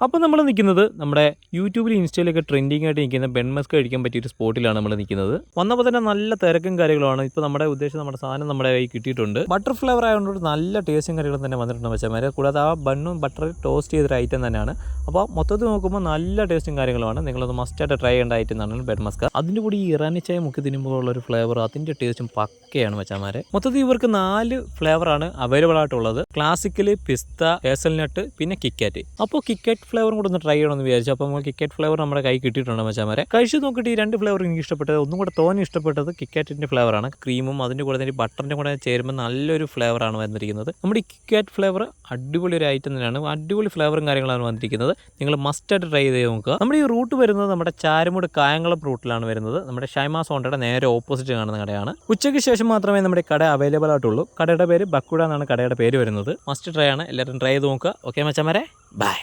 അപ്പോൾ നമ്മൾ നിൽക്കുന്നത് നമ്മുടെ യൂട്യൂബിലും ഇൻസ്റ്റയിലൊക്കെ ട്രെൻഡിങ് ആയിട്ട് നിൽക്കുന്ന ബെൻമസ്ക് കഴിക്കാൻ പറ്റിയൊരു സ്പോട്ടിലാണ് നമ്മൾ നിൽക്കുന്നത്. വന്നപ്പോൾ തന്നെ നല്ല തിരക്കും കാര്യങ്ങളുമാണ്. ഇപ്പോൾ നമ്മുടെ ഉദ്ദേശം നമ്മുടെ സാധനം നമ്മുടെ കയ്യിൽ കിട്ടിയിട്ടുണ്ട്. ബട്ടർ ഫ്ലേവർ ആയതുകൊണ്ട് നല്ല ടേസ്റ്റും കാര്യങ്ങളും തന്നെ വന്നിട്ടുണ്ട് വെച്ചാൽ കൂടാതെ ആ ബണ്ണും ബട്ടർ ടോസ്റ്റ് ചെയ്തൊരു ഐറ്റം തന്നെയാണ്. അപ്പോൾ മൊത്തത്തിൽ നോക്കുമ്പോൾ നല്ല ടേസ്റ്റും കാര്യങ്ങളുമാണ്. നിങ്ങളത് മസ്റ്റായിട്ട് ട്രൈ ചെയ്യേണ്ട ഐറ്റം എന്നാണ് ബെൻമസ്ക. അതിൻ്റെ കൂടി ഈ ഇറാനി ചായ മുക്കി തിന്നുമ്പോൾ ഉള്ളൊരു ഫ്ലേവർ അതിൻ്റെ ടേസ്റ്റും പക്കയാണ് വെച്ചാൽ. മൊത്തത്തിൽ ഇവർക്ക് 4 ഫ്ലേവറാണ് അവൈലബിൾ ആയിട്ടുള്ളത്. ക്ലാസിക്കൽ, പിസ്ത, ഹേസൽനട്ട്, പിന്നെ കിക്കാറ്റ്. അപ്പോൾ കിക്കാറ്റ് ഫ്ലേവറും കൂടെ ഒന്ന് ട്രൈ ചെയ്യണമെന്ന് വിചാരിച്ചു. അപ്പോൾ നമുക്ക് കിക്കാറ്റ് ഫ്ലേവർ നമ്മുടെ കൈ കിട്ടിയിട്ടുണ്ട് മച്ചാമാരെ. കഴിച്ച് നോക്കിയിട്ട് ഈ 2 ഫ്ലേവർ എനിക്ക് ഇഷ്ടപ്പെട്ടത്, ഒന്നും കൂടെ തോന്നി ഇഷ്ടപ്പെട്ടത് കിക്കാറ്റിൻ്റെ ഫ്ലേവറാണ്. ക്രീമും അതിൻ്റെ കൂടെ തന്നെ ബട്ടറിൻ്റെ കൂടെ ചേരുമ്പോൾ നല്ലൊരു ഫ്ലേവറാണ് വന്നിരിക്കുന്നത്. നമ്മുടെ ഈ കിക്കാറ്റ് ഫ്ലേവർ അടിപൊളി ഒരു ഐറ്റം തന്നെയാണ്. അടിപൊളി ഫ്ലേവറും കാര്യങ്ങളാണ് വന്നിരിക്കുന്നത്. നിങ്ങൾ മസ്റ്റായിട്ട് ട്രൈ ചെയ്ത് നോക്കുക. നമ്മുടെ ഈ റൂട്ട് വരുന്നത് നമ്മുടെ ചാരുമൂട് കായംകുളം റൂട്ടിലാണ് വരുന്നത്. നമ്മുടെ ഷൈമാ സോണ്ടയുടെ നേരെ ഓപ്പോസിറ്റ് കാണുന്ന കടയാണ്. ഉച്ചയ്ക്ക് ശേഷം മാത്രമേ നമ്മുടെ കട അവൈലബിൾ ആയിട്ടുള്ളൂ. കടയുടെ പേര് ബക്കുട എന്നാണ് കടയുടെ പേര് വരുന്നത്. മസ്റ്റ് ട്രൈ ആണ്, എല്ലാവരും ട്രൈ ചെയ്ത് നോക്കുക. ഓക്കെ മച്ചാമാരെ, ബൈ.